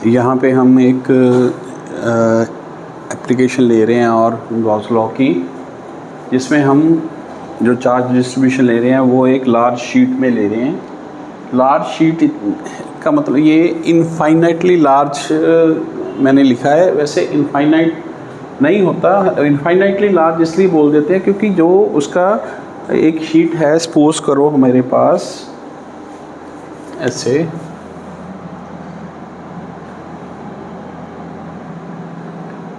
यहाँ पे हम एक एप्लीकेशन ले रहे हैं और गॉस लॉ की, जिसमें हम जो चार्ज डिस्ट्रीब्यूशन ले रहे हैं वो एक लार्ज शीट में ले रहे हैं। लार्ज शीट का मतलब ये इनफाइनाइटली लार्ज मैंने लिखा है, वैसे इनफाइनाइट नहीं होता। इनफाइनाइटली लार्ज इसलिए बोल देते हैं क्योंकि जो उसका एक शीट है, सपोज करो हमारे पास ऐसे,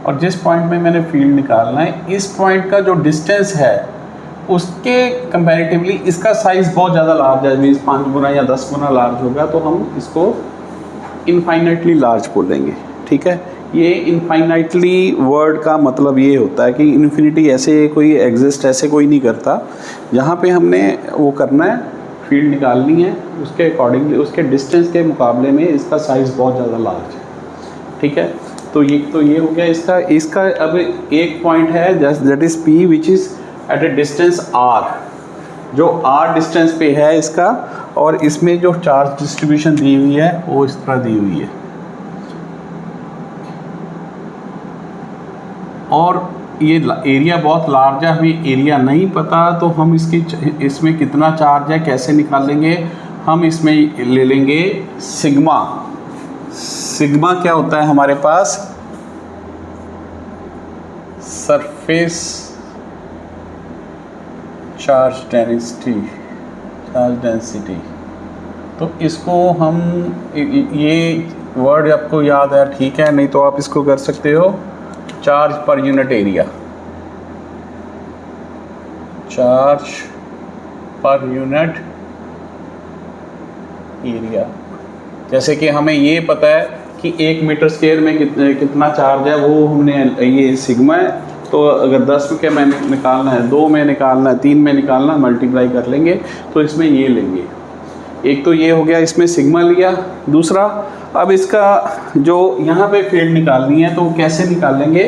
और जिस पॉइंट में मैंने फील्ड निकालना है, इस पॉइंट का जो डिस्टेंस है उसके कंपैरेटिवली इसका साइज़ बहुत ज़्यादा लार्ज है, मीन्स 5 गुना या 10 गुना लार्ज होगा, तो हम इसको इनफाइनाइटली लार्ज बोलेंगे। ठीक है, ये इनफाइनाइटली वर्ड का मतलब ये होता है कि इन्फिनिटी ऐसे कोई एग्जिस्ट ऐसे कोई नहीं करता। जहाँ पे हमने वो करना है, फील्ड निकालनी है, उसके अकॉर्डिंगली उसके डिस्टेंस के मुकाबले में इसका साइज़ बहुत ज़्यादा लार्ज है। ठीक है, तो ये हो गया इसका। अब एक पॉइंट है that is P which is at a distance R, जो R डिस्टेंस पे है इसका, और इसमें जो चार्ज डिस्ट्रीब्यूशन दी हुई है वो इस तरह दी हुई है। और ये एरिया बहुत लार्ज है, हमें एरिया नहीं पता, तो हम इसमें कितना चार्ज है कैसे निकालेंगे? हम इसमें ले लेंगे सिग्मा। सिग्मा क्या होता है हमारे पास? Surface charge density. तो इसको हम, ये वर्ड आपको याद है ठीक है, नहीं तो आप इसको कर सकते हो charge per unit area. Charge per unit area, जैसे कि हमें ये पता है कि 1 मीटर स्क्वायर में कितना चार्ज है, वो हमने ये सिग्मा है, तो अगर 10 के में निकालना है, 2 में निकालना है, 3 में निकालना, मल्टीप्लाई कर लेंगे तो इसमें ये लेंगे। एक तो ये हो गया, इसमें सिग्मा लिया। दूसरा, अब इसका जो यहाँ पे फील्ड निकालनी है तो कैसे निकालेंगे?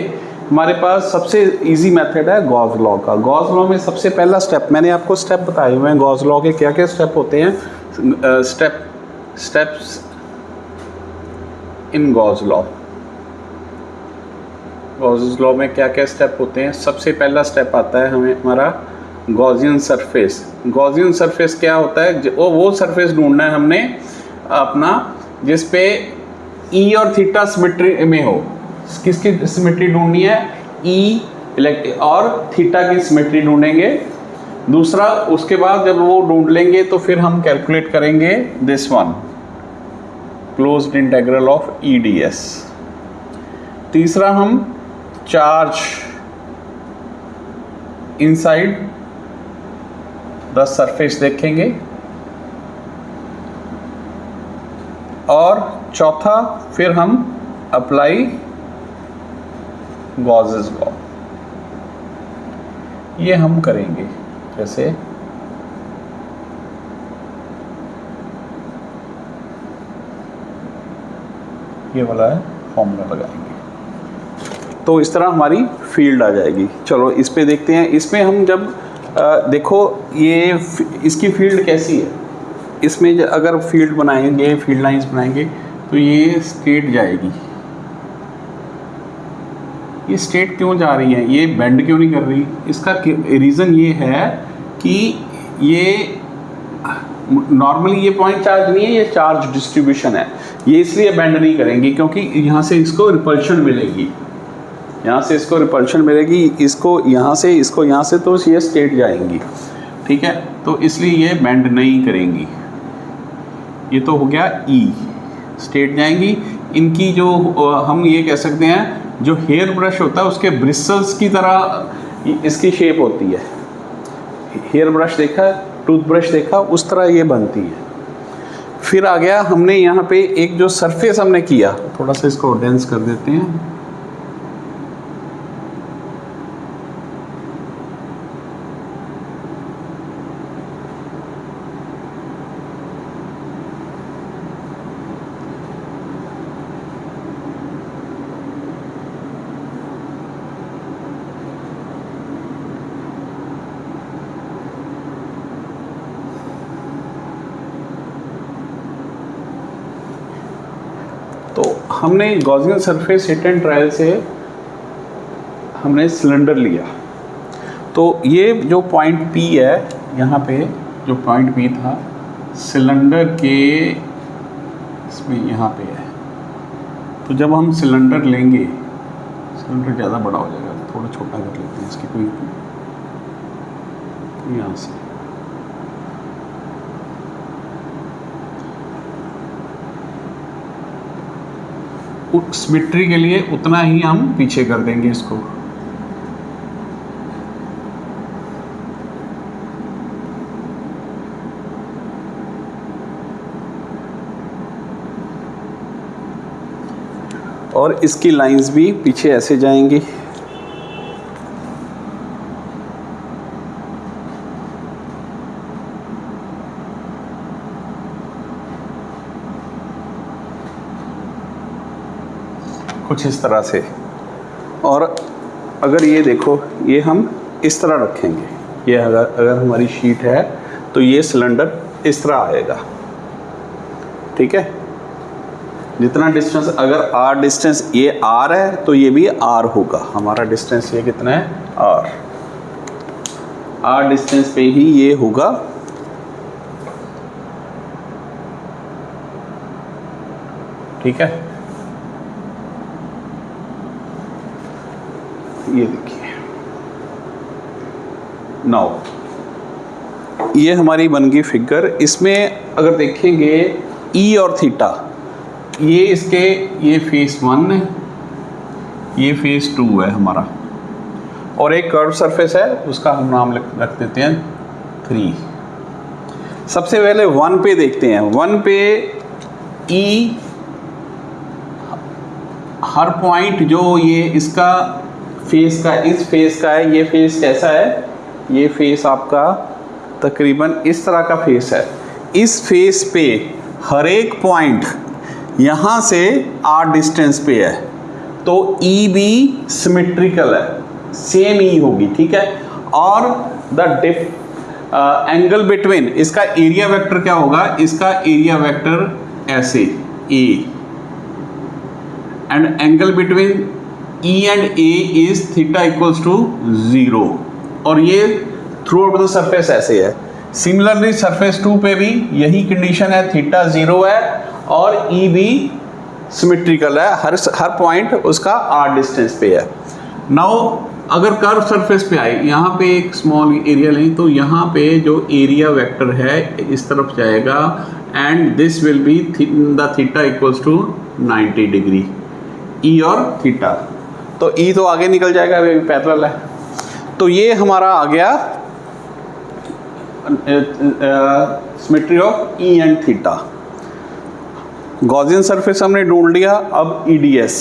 हमारे पास सबसे इजी मेथड है गॉस लॉ का। गॉस लॉ में सबसे पहला स्टेप, मैंने आपको स्टेप बताए हुए हैं गॉस लॉ के, क्या क्या स्टेप होते हैं। Steps in Gauss law. Gauss law में क्या क्या स्टेप होते हैं? सबसे पहला स्टेप आता है हमें हमारा गॉसियन सरफेस। गॉसियन सरफेस क्या होता है? वो सरफेस ढूंढना है हमने अपना जिस पे ई और थीटा सिमेट्री में हो। किसकी सिमेट्री ढूंढनी है? ई और थीटा की सिमेट्री ढूंढेंगे। दूसरा, उसके बाद जब वो ढूंढ लेंगे तो फिर हम कैलकुलेट करेंगे this one, closed integral of E D S. तीसरा, हम चार्ज इनसाइड द सरफेस देखेंगे। और चौथा, फिर हम अप्लाई गॉसेस लॉ, ये हम करेंगे। जैसे ये वाला है, फॉर्मूला लगाएंगे तो इस तरह हमारी फील्ड आ जाएगी। चलो इस पे देखते हैं। इसमें हम जब देखो ये इसकी फील्ड कैसी है, इसमें अगर फील्ड बनाएंगे, फील्ड लाइंस बनाएंगे तो ये स्ट्रेट जाएगी। ये स्ट्रेट क्यों जा रही है? ये बेंड क्यों नहीं कर रही? इसका रीज़न ये है कि ये नॉर्मली ये पॉइंट चार्ज नहीं है, ये चार्ज डिस्ट्रीब्यूशन है। ये इसलिए बेंड नहीं करेंगी क्योंकि यहाँ से इसको रिपल्शन मिलेगी, यहाँ से इसको रिपल्शन मिलेगी, इसको यहाँ से, इसको यहाँ से, तो ये स्ट्रेट जाएंगी। ठीक है, तो इसलिए ये बेंड नहीं करेंगी। ये तो हो गया ई, स्ट्रेट जाएंगी। इनकी जो हम ये कह सकते हैं, जो हेयर ब्रश होता है उसके ब्रिसल्स की तरह इसकी शेप होती है। हेयर ब्रश देखा, टूथ ब्रश देखा, उस तरह ये बनती है। फिर आ गया, हमने यहाँ पे एक जो सरफेस हमने किया, थोड़ा सा इसको डेंस कर देते हैं। तो हमने Gaussian surface hit and trial से हमने सिलेंडर लिया, तो ये जो पॉइंट P है, यहाँ पे जो पॉइंट P था सिलेंडर के इसमें यहाँ पे है। तो जब हम सिलेंडर लेंगे, सिलेंडर ज़्यादा बड़ा हो जाएगा, थोड़ा छोटा कर लेते हैं इसकी, कोई यहाँ से सिमेट्री के लिए उतना ही हम पीछे कर देंगे इसको। और इसकी लाइंस भी पीछे ऐसे जाएंगी। कुछ इस तरह से। और अगर ये देखो, ये हम इस तरह रखेंगे, ये अगर हमारी शीट है तो ये सिलेंडर इस तरह आएगा, ठीक है। जितना डिस्टेंस, अगर r डिस्टेंस ये r है तो ये भी r होगा। हमारा डिस्टेंस ये कितना है, r डिस्टेंस पे ही ये होगा। ठीक है, ये देखिए नाउ ये हमारी बन गई फिगर। इसमें अगर देखेंगे E और थीटा, ये इसके, ये फेस 1 है, ये फेस 2 है हमारा, और एक कर्व सरफेस है, उसका हम नाम रख देते हैं 3। सबसे पहले 1 पे देखते हैं। 1 पे E हर पॉइंट जो ये इसका फेस का, इस फेस का है, ये फेस कैसा है, ये फेस आपका तकरीबन इस तरह का फेस है। इस फेस पे हर एक पॉइंट यहाँ से r डिस्टेंस पे है, तो E भी सिमेट्रिकल है, सेम E होगी, ठीक है। और द एंगल बिटवीन, इसका एरिया वेक्टर क्या होगा, इसका एरिया वेक्टर ऐसे A, and angle between E and A is theta equals to 0, और ये थ्रू आउट द सरफेस ऐसे है। सिमिलरली सरफेस 2 पे भी यही कंडीशन है, थीटा 0 है और E भी सिमेट्रिकल है, हर पॉइंट उसका r डिस्टेंस पे है। नाउ अगर कर्व सरफेस पे आए, यहाँ पे एक स्मॉल एरिया लें, तो यहाँ पे जो एरिया वेक्टर है इस तरफ जाएगा, and this will be the theta equals to 90 degree, E और थीटा। तो E तो आगे निकल जाएगा, अभी पैरेलल है। तो ये हमारा आ गया symmetry of E and theta. Gaussian surface हमने ढूंढ लिया। अब EDS,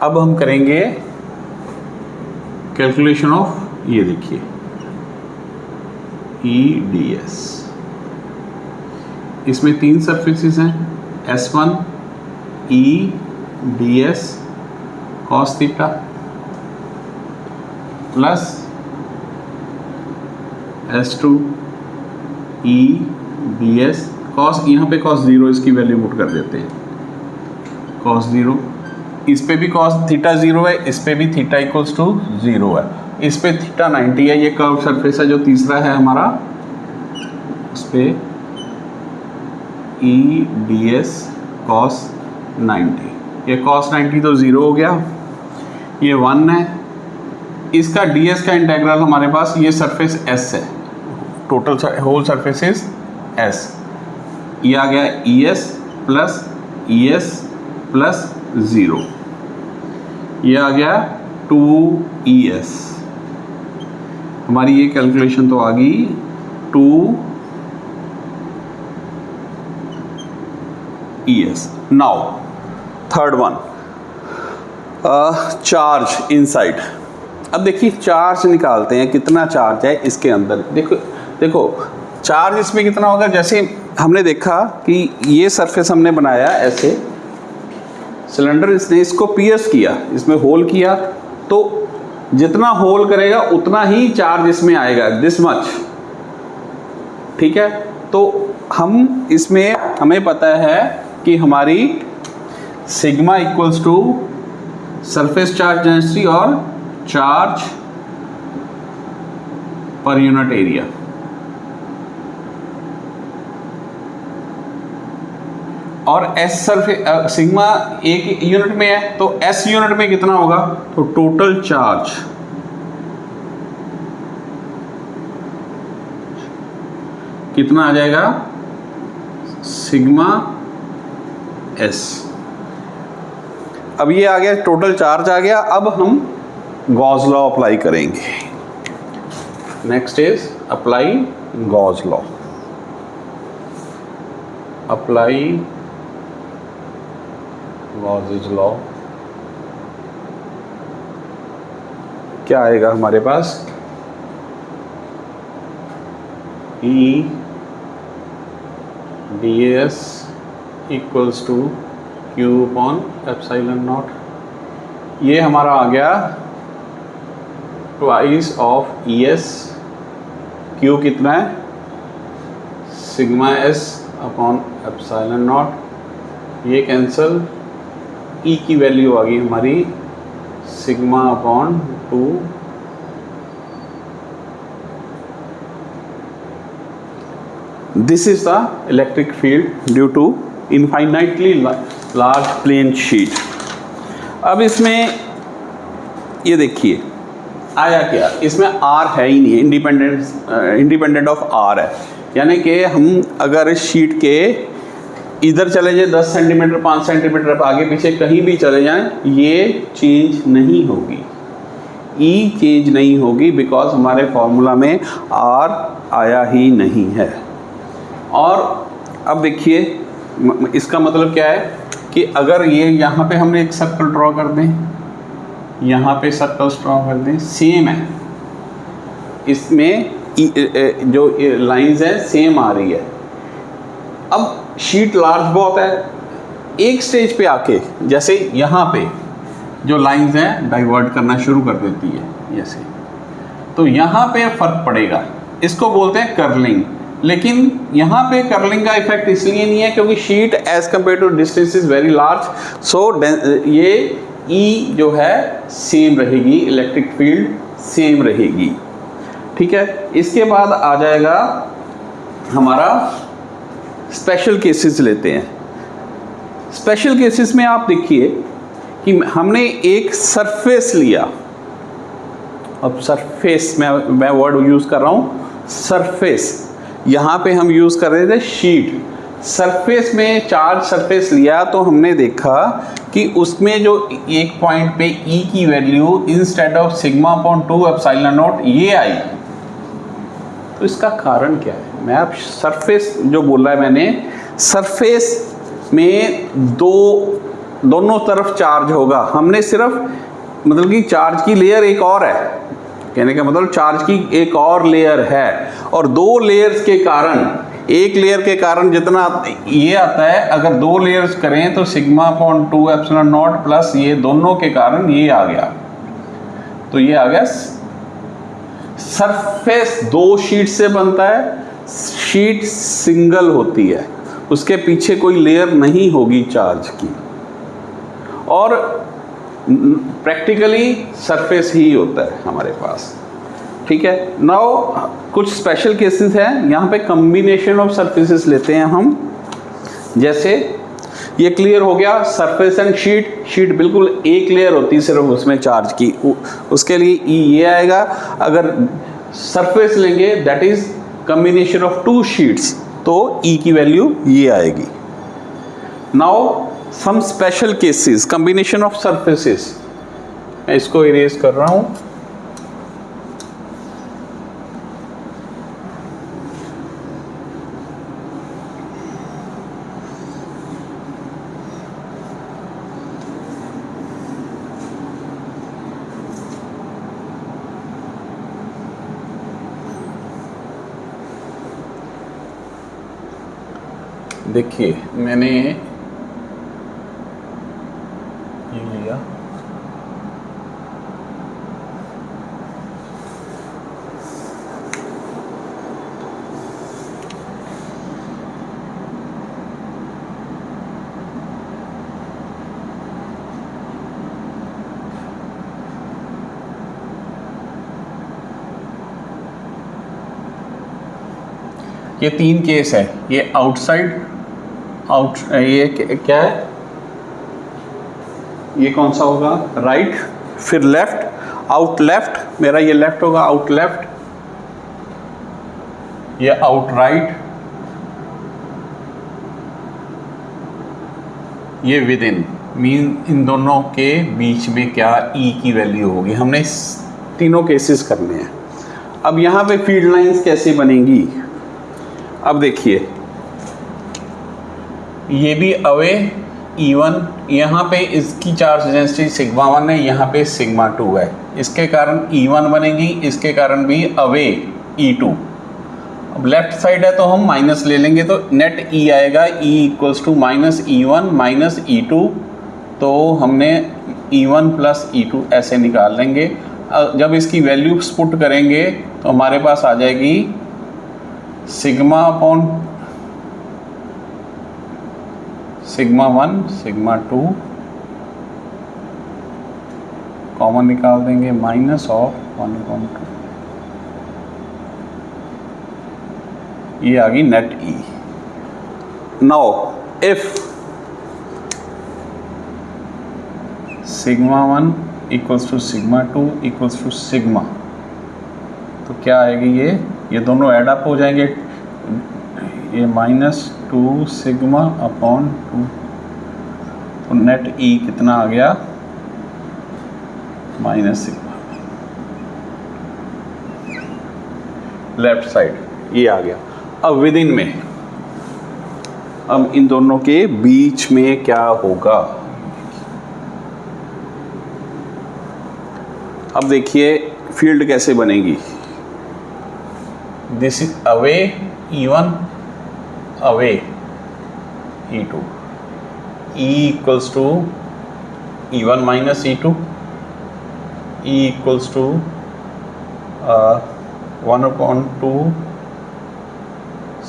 अब हम करेंगे कैलकुलेशन ऑफ, ये देखिए EDS। इसमें 3 सरफेसेस हैं, S1 E DS cos theta plus S2 E DS cos, यहाँ पे cos 0, इसकी वैल्यू पुट कर देते हैं, cos 0। इस पे भी cos थीटा 0 है, इस पे भी थीटा इक्वल्स टू 0 है, इस पे थीटा 90 है। ये कर्व सरफेस है जो तीसरा है हमारा, उस पे E DS cos 90, ये cos 90 तो 0 हो गया, ये 1 है। इसका ds का इंटेग्रल हमारे पास, ये सरफेस S है, total whole surface is S, ये आ गया ES प्लस 0, ये आ गया 2ES। हमारी ये कैलकुलेशन तो आ गई 2ES। Now third one, charge inside. अब देखिए चार्ज निकालते हैं, कितना चार्ज है इसके अंदर। देखो चार्ज इसमें कितना होगा, जैसे हमने देखा कि ये सरफेस हमने बनाया ऐसे, सिलेंडर इसने इसको पियर्स किया, इसमें होल किया, तो जितना होल करेगा उतना ही चार्ज इसमें आएगा, दिस मच, ठीक है। तो हम इसमें, हमें पता है कि हमारी sigma equals to surface charge density और चार्ज पर यूनिट एरिया। और एस सरफेस सिग्मा एक यूनिट में है तो एस यूनिट में कितना होगा, तो टोटल चार्ज कितना आ जाएगा, सिग्मा एस। अब ये आ गया, टोटल चार्ज आ गया। अब हम गॉस लॉ अप्लाई करेंगे। Next is apply Gauss law. Apply Gauss law क्या आएगा हमारे पास, E ds equals to Q upon epsilon not. ये हमारा आ गया ट्वाइस ऑफ ES, Q कितना है, sigma S upon epsilon not. ये कैंसल, E की वैल्यू आ गई हमारी sigma upon 2 This is the electric field due to infinitely large plane sheet। अब इसमें ये देखिए आया क्या, इसमें R है ही नहीं, इंडिपेंडेंट ऑफ R है। यानी कि हम अगर इस शीट के इधर चले जाए 10 सेंटीमीटर 5 सेंटीमीटर आगे पीछे कहीं भी चले जाएं, ये चेंज नहीं होगी, E चेंज नहीं होगी, बिकॉज हमारे फॉर्मूला में R आया ही नहीं है। और अब देखिए इसका मतलब क्या है कि अगर ये यहाँ पे हमने एक सर्कल ड्रॉ कर दें, यहाँ पे सर्कल्स ड्रॉ कर दें, सेम है, इसमें जो लाइंस हैं सेम आ रही है। अब शीट लार्ज बहुत है, एक स्टेज पे आके जैसे यहाँ पे जो लाइंस हैं डाइवर्ट करना शुरू कर देती है जैसे, तो यहाँ पे फ़र्क पड़ेगा, इसको बोलते हैं कर्लिंग। लेकिन यहाँ पे कर्लिंग का इफेक्ट इसलिए नहीं है क्योंकि sheet as compare to distance is very large, so ये E जो है सेम रहेगी, इलेक्ट्रिक फील्ड सेम रहेगी। ठीक है, इसके बाद आ जाएगा हमारा स्पेशल केसेस लेते हैं। स्पेशल केसेस में आप देखिए कि हमने एक सरफेस लिया, अब सरफेस मैं वर्ड यूज़ कर रहा हूँ सरफेस, यहाँ पे हम यूज़ कर रहे थे शीट। सरफेस में चार्ज सरफेस लिया तो हमने देखा कि उसमें जो एक पॉइंट पे E की value instead of sigma upon 2 epsilon not ये आई। तो इसका कारण क्या है, मैं अब सरफेस जो बोल रहा है मैंने, सरफेस में दोनों तरफ चार्ज होगा। हमने सिर्फ मतलब कि चार्ज की लेयर एक और है, कहने का मतलब चार्ज की एक और लेयर है, और दो लेयर्स के कारण, एक लेयर के कारण जितना ये आता है, अगर दो लेयर्स करें तो sigma upon 2 epsilon not plus ये दोनों के कारण ये आ गया। तो ये आ गया, सरफेस दो शीट से बनता है, शीट सिंगल होती है, उसके पीछे कोई लेयर नहीं होगी चार्ज की, और प्रैक्टिकली सरफेस ही होता है हमारे पास। ठीक है, नाउ कुछ स्पेशल केसेस हैं, यहाँ पे कॉम्बिनेशन ऑफ सरफेसेस लेते हैं हम। जैसे ये क्लियर हो गया, सरफेस एंड शीट, शीट बिल्कुल एक लेयर होती है सिर्फ उसमें चार्ज की, उसके लिए E ये आएगा। अगर सरफेस लेंगे that is combination of two sheets, तो E की वैल्यू ये आएगी। Now some special cases, combination of surfaces, मैं इसको इरेज कर रहा हूँ। देखिए मैंने ये लिया, ये 3 केस है, ये आउटसाइड ये क्या है, ये कौन सा होगा, राइट, फिर लेफ्ट, आउट लेफ्ट, मेरा ये लेफ्ट होगा, आउट लेफ्ट, ये आउट राइट, ये विद इन, मीन इन दोनों के बीच में क्या ई की वैल्यू होगी। हमने इस तीनों केसेस करने हैं। अब यहाँ पे फील्ड लाइंस कैसे बनेंगी, अब देखिए ये भी अवे E1, यहाँ पे इसकी चार्ज डेंसिटी सिग्मा 1 है, यहाँ पे सिग्मा 2 है, इसके कारण E1 बनेगी, इसके कारण भी अवे E2। अब लेफ्ट साइड है तो हम माइनस ले लेंगे, तो नेट E आएगा, E equals to minus E1 minus E2, तो हमने E1 प्लस E2 ऐसे निकाल लेंगे। जब इसकी वैल्यूज पुट करेंगे तो हमारे पास आ जाएगी sigma upon sigma 1 sigma 2, common निकाल देंगे, माइनस ऑफ 1/2, ये आ गई net E. Now if sigma 1 equals to sigma 2 equals to sigma, तो क्या आएगी, ये दोनों ऐड अप हो जाएंगे, ये -2 सिग्मा अपॉन 2, तो नेट ई कितना आ गया, माइनस सिग्मा, लेफ्ट साइड ये आ गया। अब विद इन में, अब इन दोनों के बीच में क्या होगा, अब देखिए फील्ड कैसे बनेगी, this is away E1 away E2, E equals to E1 minus E2, E equals to 1/2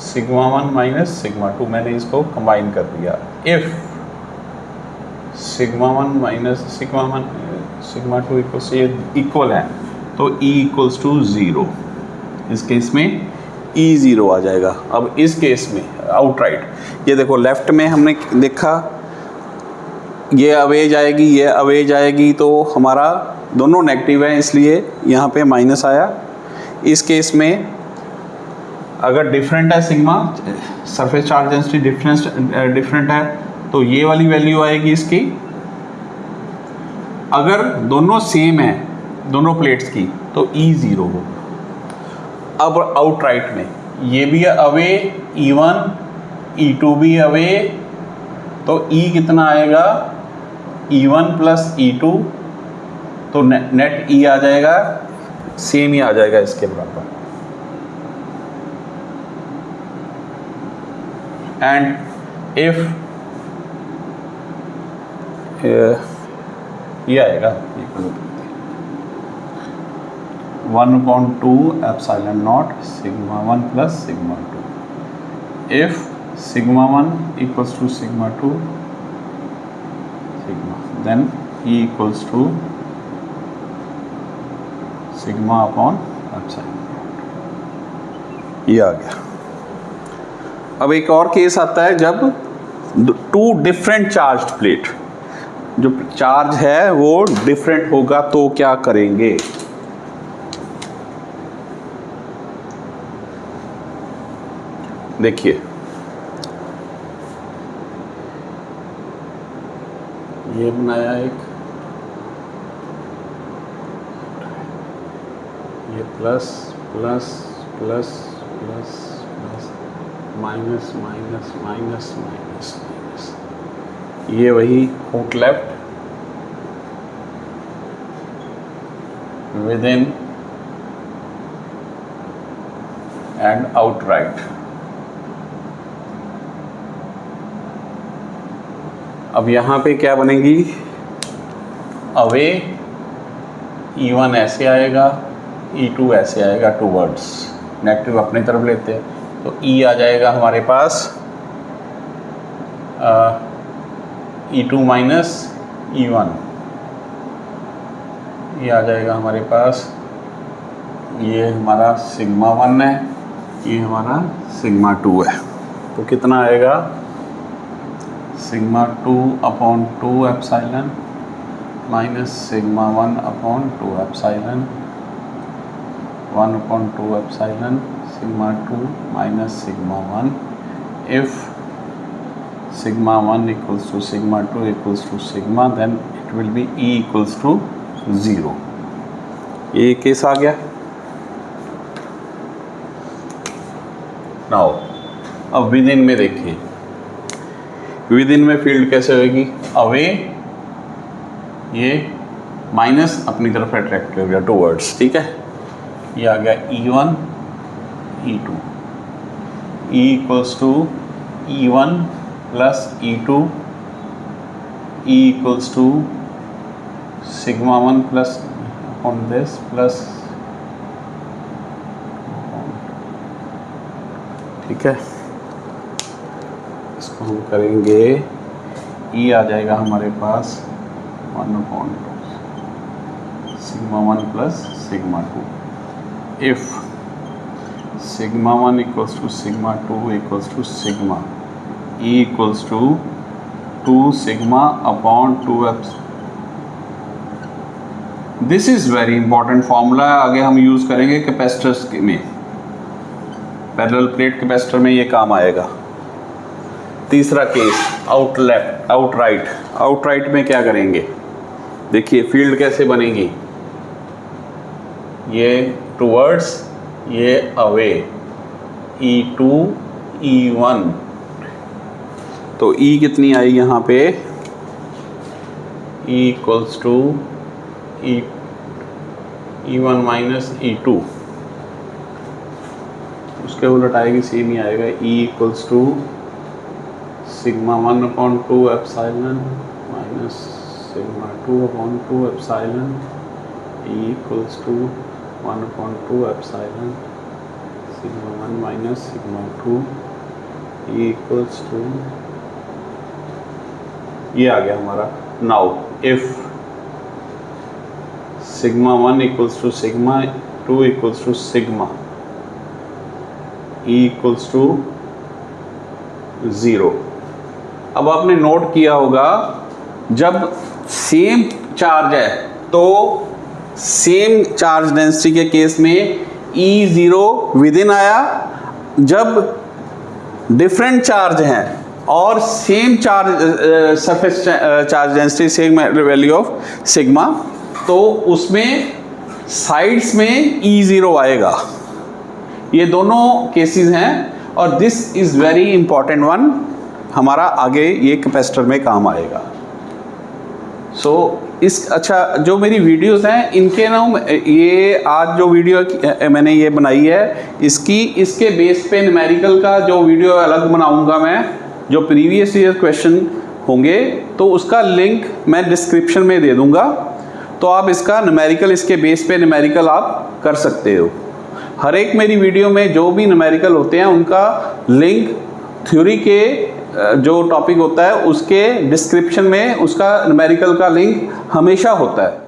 sigma 1 minus sigma 2, मैंने इसको कंबाइन कर दिया। If sigma 1 minus sigma 2 equals, ये इक्वल है तो E इक्वल्स टू 0, इस केस में E 0 आ जाएगा। अब इस केस में आउटराइट, ये देखो लेफ्ट में हमने देखा ये अवे जाएगी, ये अवे जाएगी, तो हमारा दोनों नेगेटिव है, इसलिए यहाँ पे माइनस आया। इस केस में अगर डिफरेंट है sigma, surface charge density different है, तो ये वाली वैल्यू आएगी इसकी। अगर दोनों सेम है दोनों प्लेट्स की, तो E 0 होगा। अब आउटराइट में ये भी अवे E1 E2 भी अवे, तो E कितना आएगा, E1 प्लस E2, तो नेट E आ जाएगा, सेम ही आ जाएगा इसके बराबर। एंड इफ ये आएगा 1/2 epsilon not sigma 1 plus sigma 2, if sigma 1 equals to sigma 2 sigma, then E equals to sigma upon epsilon not, ये आ गया। अब एक और केस आता है जब 2 डिफरेंट चार्ज्ड प्लेट, जो चार्ज है वो डिफरेंट होगा, तो क्या करेंगे, देखिए ये बनाया एक, ये plus plus plus plus plus minus minus minus minus minus, ये वही out left with in and out right. अब यहाँ पे क्या बनेगी, अवे E1 ऐसे आएगा, E2 ऐसे आएगा, टूवर्ड्स, नेगेटिव अपनी तरफ लेते हैं, तो E आ जाएगा हमारे पास E2 माइनस E1, ये आ जाएगा हमारे पास, ये हमारा सिग्मा 1 है, ये हमारा सिग्मा 2 है। तो कितना आएगा, sigma 2 upon 2 epsilon minus sigma 1 upon 2 epsilon, 1 upon 2 epsilon sigma 2 minus sigma 1 if sigma 1 equals to sigma 2 equals to sigma, then it will be E equals to 0। ये केस आ गया। नाउ अब विद इन में देखिए, with in में field कैसे होगी, away ये minus अपनी तरफ अट्रैक्ट हो गया टूवर्ड्स, ठीक है। ये आ गया E1 E2, E equals to E1 plus E2, E equals to sigma 1 plus on this plus, ठीक है। इसको हम करेंगे, E आ जाएगा हमारे पास 1 upon 2 sigma 1 plus sigma 2 if sigma 1 equals to sigma 2 equals to sigma E equals to 2 sigma upon 2 epsilon. This is very important formula, आगे हम use करेंगे कैपेसिटर्स में, पैरेलल प्लेट कैपेसिटर में ये काम आएगा। तीसरा case out left out right, out right में क्या करेंगे, देखिए फील्ड कैसे बनेगी, ये टूवर्ड्स ये अवे E2 E1, तो E कितनी आई यहाँ पे, E equals to E1 minus E2, उसके उलट आएगी, सेम ही आएगा, E equals to sigma 1 upon 2 epsilon minus sigma 2 upon 2 epsilon, E equals to 1 upon 2 epsilon sigma 1 minus sigma 2, E equals to, ये आ गया हमारा। Now if sigma 1 equals to sigma 2 equals to sigma, E equals to 0। अब आपने note किया होगा जब same charge है तो सेम चार्ज डेंसिटी के केस में E0 विद इन आया, जब डिफरेंट चार्ज हैं और same charge surface charge density same value of sigma, तो उसमें साइड्स में E0 आएगा। ये दोनों केसेस हैं और this is very important one, हमारा आगे ये कैपेसिटर में काम आएगा। सो इस अच्छा जो मेरी वीडियोस हैं इनके ना, ये आज जो वीडियो मैंने ये बनाई है इसके बेस पे न्यूमेरिकल का जो वीडियो अलग बनाऊंगा मैं, जो प्रीवियस ईयर क्वेश्चन होंगे तो उसका लिंक मैं डिस्क्रिप्शन में दे दूंगा, तो आप इसका न्यूमेरिकल, इसके बेस पे न्यूमेरिकल आप कर सकते हो। हर एक मेरी वीडियो में जो भी न्यूमेरिकल होते हैं उनका लिंक थ्योरी के जो टॉपिक होता है उसके डिस्क्रिप्शन में उसका न्यूमेरिकल का लिंक हमेशा होता है।